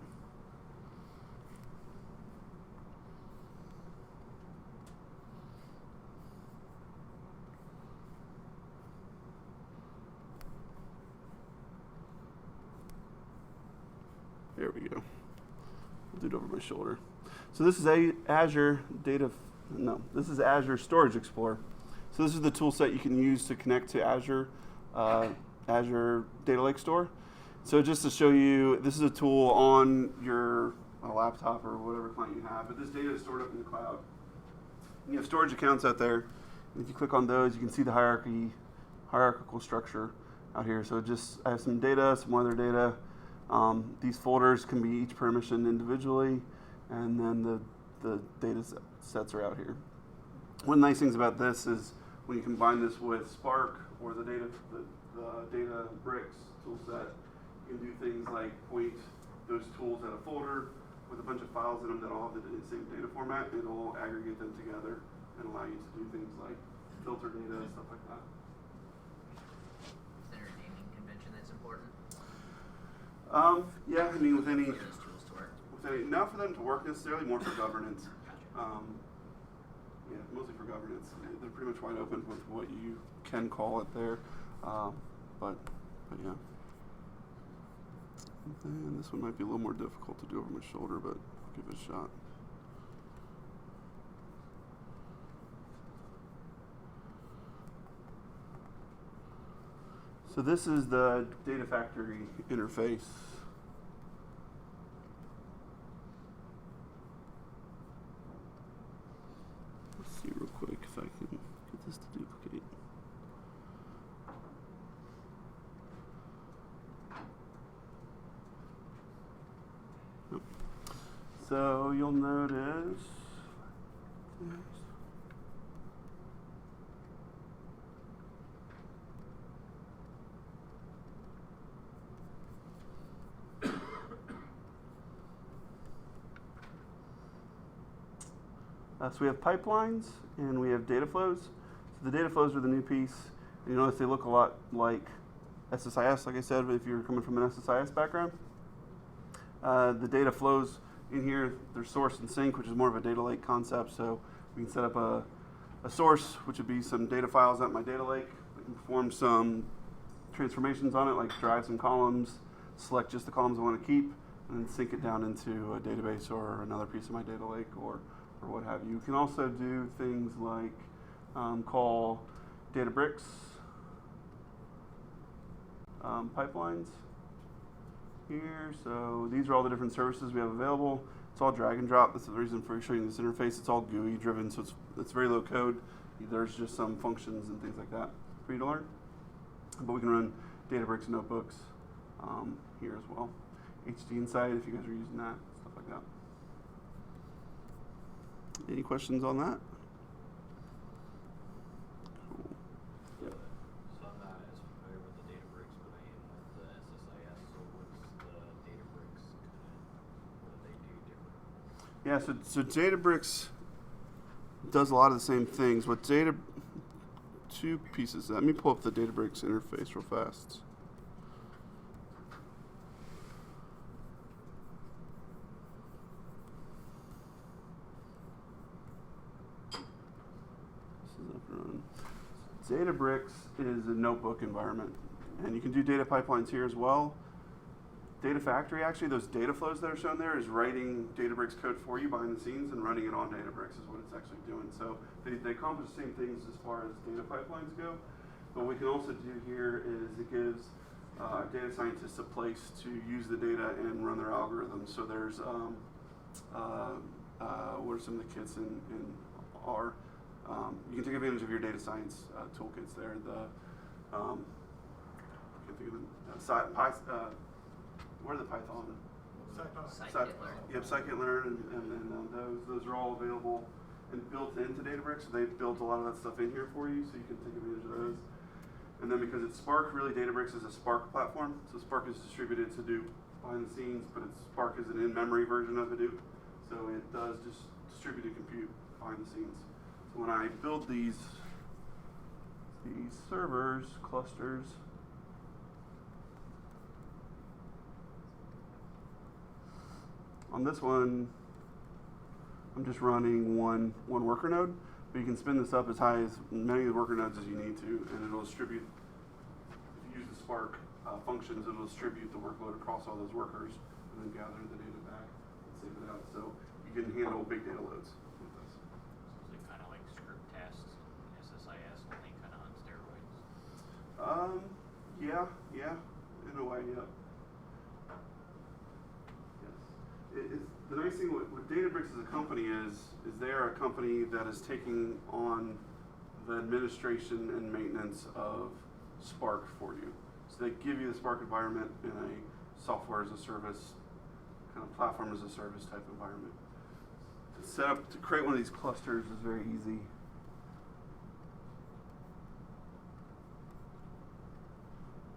There we go. I'll do it over my shoulder. So this is Azure Storage Explorer. So this is the tool set you can use to connect to Azure Data Lake Store. So just to show you, this is a tool on your laptop or whatever client you have, but this data is stored up in the cloud. You have storage accounts out there, and if you click on those, you can see the hierarchical structure out here. So I have some data, some weather data. These folders can be each permissioned individually, and then the data sets are out here. One of the nice things about this is when you combine this with Spark or the data bricks tool set, you can do things like point those tools at a folder with a bunch of files in them that all have the same data format, and it'll aggregate them together and allow you to do things like filter data and stuff like that. Is there a naming convention that's important? Yeah, I mean, with any, For those tools to work? not for them to work necessarily, more for governance. Gotcha. Yeah, mostly for governance. They're pretty much wide open with what you can call it there, but yeah. And this one might be a little more difficult to do over my shoulder, but I'll give it a shot. So this is the Data Factory interface. Let's see real quick if I can get this to duplicate. So you'll notice. So we have pipelines and we have data flows. So the data flows are the new piece. And you notice they look a lot like SSIS, like I said, if you're coming from an SSIS background. The data flows in here, there's source and sink, which is more of a data lake concept. So we can set up a source, which would be some data files at my data lake. We can perform some transformations on it, like drive some columns, select just the columns I want to keep, and then sync it down into a database or another piece of my data lake or what have you. You can also do things like call Databricks pipelines here. So these are all the different services we have available. It's all drag and drop. That's the reason for showing this interface. It's all GUI driven, so it's very low code. There's just some functions and things like that for you to learn. But we can run Databricks notebooks here as well. HD Insight if you guys are using that, stuff like that. Any questions on that? Cool. Yep. So I'm not as familiar with the Databricks, but I am with the SSIS. So what's the Databricks what do they do different? Yeah, so Databricks does a lot of the same things. What two pieces. Let me pull up the Databricks interface real fast. Databricks is a notebook environment, and you can do data pipelines here as well. Data Factory, actually, those data flows that are shown there is writing Databricks code for you behind the scenes and running it on Databricks is what it's actually doing. So they accomplish the same things as far as data pipelines go. But what we can also do here is it gives data scientists a place to use the data and run their algorithms. So there's, what are some of the kits in R? You can take advantage of your data science toolkits there. I can't think of them. What are the Python? Scikit-learn. Yep, Scikit-learn, and then those are all available and built into Databricks. So they've built a lot of that stuff in here for you, so you can take advantage of those. And then because it's Spark, really Databricks is a Spark platform. So Spark is distributed to Hadoop behind the scenes, but Spark is an in-memory version of Hadoop. So it does just distributed compute behind the scenes. So when I build these servers, clusters, on this one, I'm just running one worker node, but you can spin this up as high as many of the worker nodes as you need to, and it'll distribute, if you use the Spark functions, it'll distribute the workload across all those workers, and then gather the data back and save it out. So you can handle big data loads with this. So is it kind of like script tasks, SSIS, only kind of on steroids? Yeah, in a way, yeah. It's, the nice thing with Databricks as a company is they're a company that is taking on the administration and maintenance of Spark for you. So they give you the Spark environment in a software as a service, kind of platform as a service type environment. To create one of these clusters is very easy.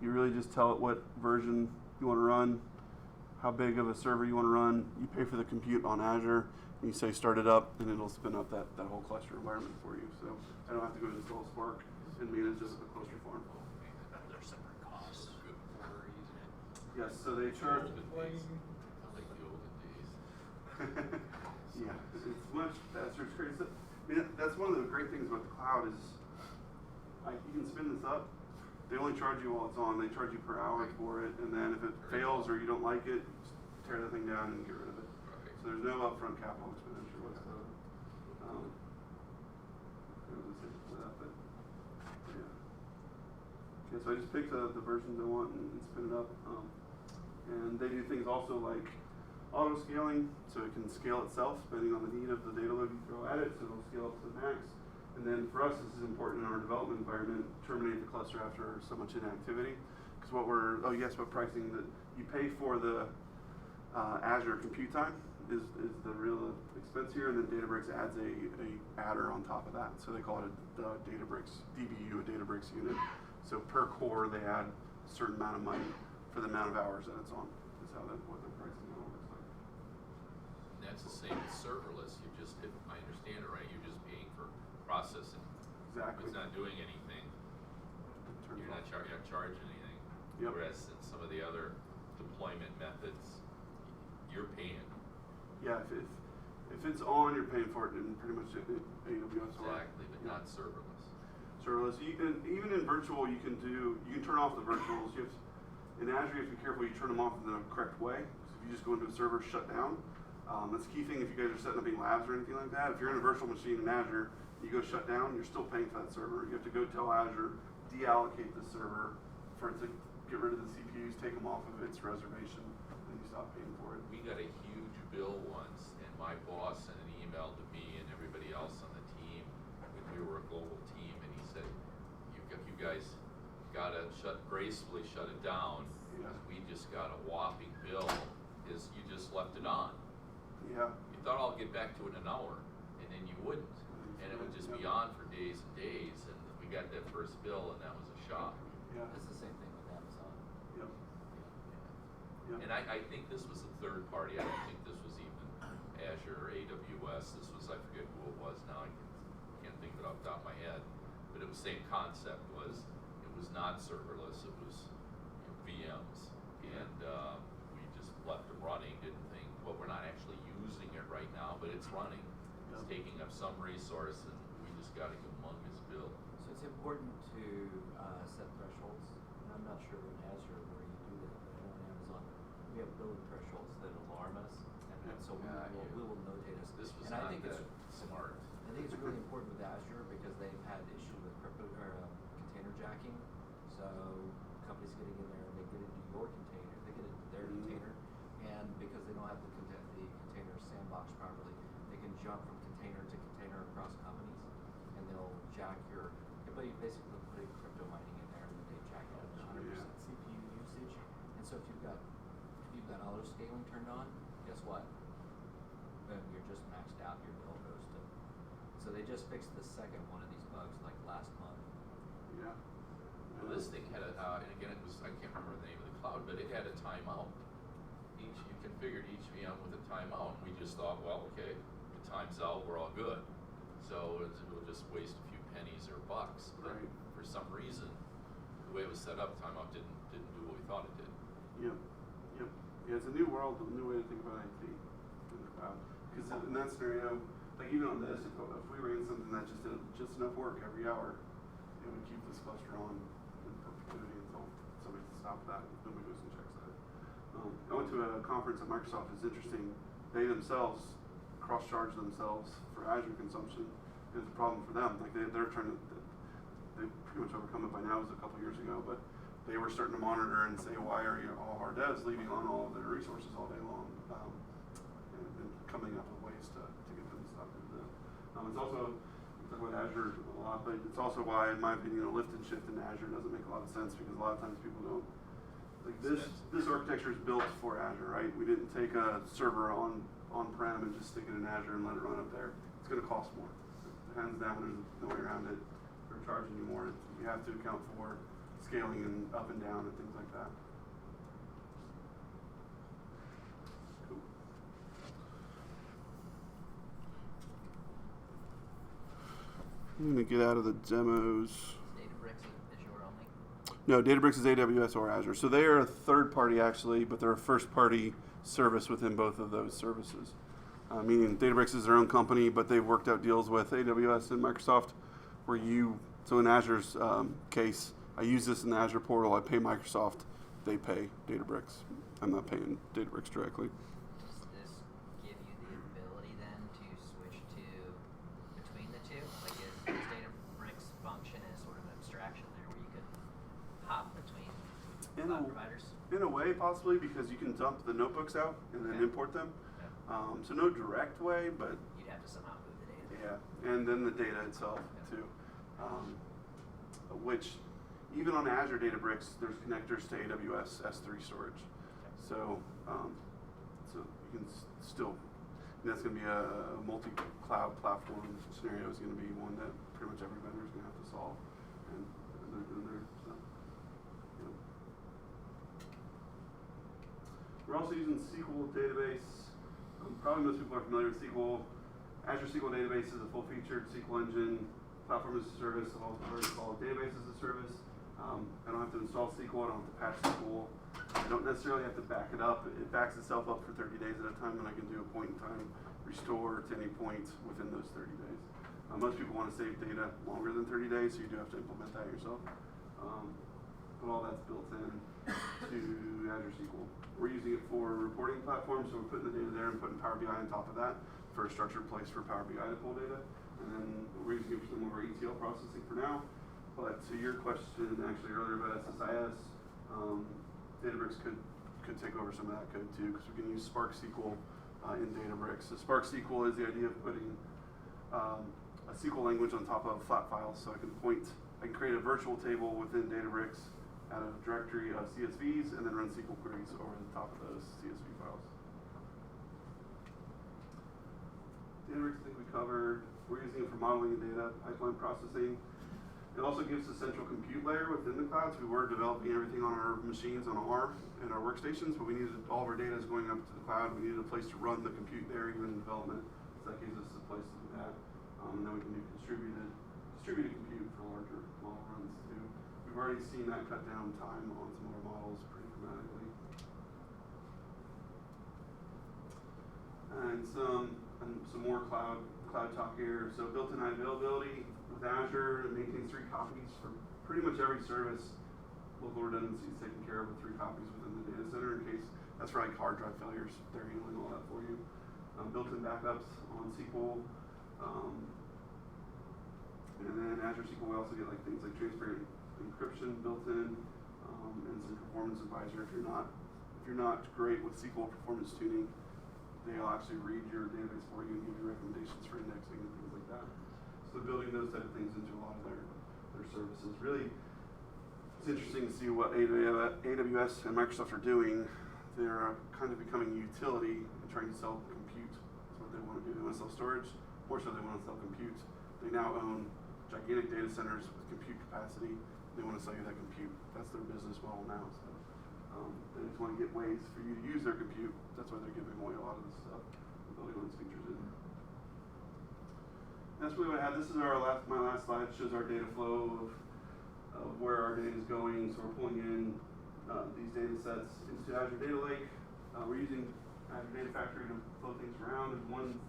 You really just tell it what version you want to run, how big of a server you want to run. You pay for the compute on Azure, and you say start it up, and it'll spin up that whole cluster environment for you. So I don't have to go install Spark and manage just the cluster farm. They're separate costs for using it. Yes, so they charge. Like the olden days. Yeah, it's much faster. It's crazy. I mean, that's one of the great things about the cloud is you can spin this up. They only charge you while it's on. They charge you per hour for it, and then if it fails or you don't like it, just tear the thing down and get rid of it. Right. So there's no upfront capital expenditure whatsoever. Okay, so I just picked the versions I want and spin it up. And they do things also like auto scaling, so it can scale itself depending on the need of the data load you throw at it, so it'll scale up to the max. And then for us, this is important in our development environment, terminate the cluster after so much inactivity. Because what pricing that you pay for the Azure compute time, is the real expense here, and then Databricks adds a adder on top of that. So they call it a Databricks DBU, a Databricks unit. So per core, they add a certain amount of money for the amount of hours that it's on. Is how what the pricing model looks like. And that's the same as serverless. You just, if I understand it right, you're just paying for processing. Exactly. It's not doing anything. You're not charging anything. Yep. Whereas in some of the other deployment methods, you're paying. Yeah, if it's on, you're paying for it in pretty much AWS. Exactly, but not serverless. Serverless. Even in virtual, you can turn off the virtuals. In Azure, you have to be careful you turn them off in the correct way. So if you just go into a server, shut down. That's a key thing if you guys are setting up any labs or anything like that. If you're in a virtual machine in Azure, you go shut down, you're still paying for that server. You have to go tell Azure, deallocate the server for it to get rid of the CPUs, take them off of its reservation, and you stop paying for it. We got a huge bill once, and my boss sent an email to me and everybody else on the team, when we were a global team, and he said, you guys gotta gracefully shut it down, Yeah. because we just got a whopping bill, is you just left it on. Yeah. You thought I'll get back to it in an hour, and then you wouldn't, and it would just be on for days and days, and we got that first bill, and that was a shock. Yeah. It's the same thing with Amazon. Yep. Yeah. Yep. And I think this was a third party. I don't think this was even Azure or AWS. This was, I forget who it was now. I can't think of it off the top of my head. But it was same concept. It was not serverless. It was VMs, and we just left it running. Didn't think, well, we're not actually using it right now, but it's running. It's Yep. taking up some resource, and we just got a humongous bill. So it's important to set thresholds. And I'm not sure in Azure where you do that, but I know in Amazon we have billing thresholds that alarm us, and so we will notate us. This was and I not think that it's smart. I think it's really important with Azure because they've had issue with container jacking. So companies getting in there and they get into your container, they get into their container, and because they don't have the container sandbox properly, they can jump from container to container across companies, and they'll jack your. But you basically put crypto mining in there, and then they jack it up to 100% CPU usage. And so if you've got auto scaling turned on, guess what? Boom, you're just maxed out. Your bill goes to. So they just fixed the second one of these bugs like last month. Yeah. Well, this thing had and again, it was, I can't remember the name of the cloud, but it had a timeout. You configured each VM with a timeout, and we just thought, well, okay, the time's out, we're all good. So we'll just waste a few pennies or bucks. But Right. for some reason, the way it was set up, timeout didn't do what we thought it did. Yep. Yep. Yeah, it's a new world, a new way to think about IT in the cloud. Because in that scenario, like even on this, if we ran something that just did just enough work every hour, it would keep this cluster on in perpetuity until somebody stops that. Nobody goes and checks that. I went to a conference at Microsoft. It's interesting. They themselves cross-charge themselves for Azure consumption. It's a problem for them. Like they're trying to, they pretty much overcome it by now. It was a couple years ago, but they were starting to monitor and say, why are all of our devs leaving on all of their resources all day long, and coming up with ways to get them to stop doing that. It's also, we talk about Azure a lot, but it's also why, in my opinion, a lift and shift in Azure doesn't make a lot of sense, because a lot of times people don't. Like this architecture is built for Azure, right? We didn't take a server on-prem and just stick it in Azure and let it run up there. It's going to cost more. Hands down, there's no way around it. They're charging you more. You have to account for scaling and up and down and things like that. Cool. I'm going to get out of the demos. Databricks and Azure only? No, Databricks is AWS or Azure. So they are a third party actually, but they're a first party service within both of those services. Meaning Databricks is their own company, but they've worked out deals with AWS and Microsoft where so in Azure's case, I use this in the Azure portal, I pay Microsoft, they pay Databricks. I'm not paying Databricks directly. Does this give you the ability then to switch between the two? Like is Databricks function as sort of an abstraction there where you could hop between cloud providers? In a way, possibly, because you can dump the notebooks out and then import them. So no direct way, but you'd have to somehow move the data. yeah, and then the data itself too, which even on Azure Databricks, there's connectors to AWS S3 storage. So so you can still And that's going to be a multi-cloud platform scenario is going to be one that pretty much every vendor is going to have to solve. And they're doing there. So, yeah. We're also using SQL database. Probably most people are familiar with SQL. Azure SQL Database is a full-featured SQL engine, platform as a service, also called database as a service. I don't have to install SQL, I don't have to patch SQL. I don't necessarily have to back it up. It backs itself up for 30 days at a time, and I can do a point-in-time restore to any point within those 30 days. Most people want to save data longer than 30 days, so you do have to implement that yourself. But all that's built in to Azure SQL. We're using it for reporting platforms, so we're putting the data there and putting Power BI on top of that for a structured place for Power BI to pull data. And then we're using it for some of our ETL processing for now. But to your question actually earlier about SSIS, Databricks could take over some of that code too, because we can use Spark SQL in Databricks. So Spark SQL is the idea of putting a SQL language on top of flat files, so I can create a virtual table within Databricks out of a directory of CSVs and then run SQL queries over the top of those CSV files. Databricks, I think we covered. We're using it for modeling and data pipeline processing. It also gives a central compute layer within the cloud. So we were developing everything on our machines in our workstations, but we needed all of our data is going up to the cloud. We needed a place to run the compute there, even in development. So that gives us a place to do that. And then we can do distributed compute for larger model runs too. We've already seen that cut down time on some of our models pretty dramatically. And some more cloud talk here. So built-in high availability with Azure, it maintains 3 copies for pretty much every service. Local redundancy is taken care of with 3 copies within the data center in case that's for like hard drive failures. They're handling all that for you. Built-in backups on SQL. And then Azure SQL, we also get like things like transparent encryption built in, and some performance advisor. If you're not great with SQL performance tuning, they'll actually read your database for you and give you recommendations for indexing and things like that. So building those type of things into a lot of their services. Really, it's interesting to see what AWS and Microsoft are doing. They're kind of becoming a utility and trying to sell compute. That's what they want to do. They want to sell storage. More so, they want to sell compute. They now own gigantic data centers with compute capacity. They want to sell you that compute. That's their business model now. So they just want to get ways for you to use their compute. That's why they're giving away a lot of this stuff, building all these features in. That's really what I had. This is my last slide. It shows our data flow of where our data is going. So we're pulling in these data sets into Azure Data Lake. We're using Azure Data Factory to flow things around. There's one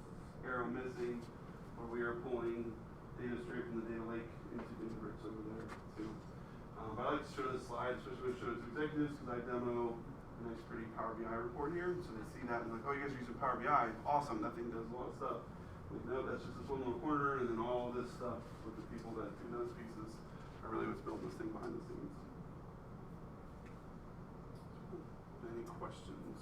arrow missing where we are pulling data straight from the data lake into Databricks over there too. But I like to show this slide, especially when it shows executives, because I demo a nice pretty Power BI report here. So they see that and like, oh, you guys are using Power BI. Awesome, that thing does a lot of stuff. Like, no, that's just this one little corner, and then all this stuff with the people that do those pieces are really what's building this thing behind the scenes. Any questions?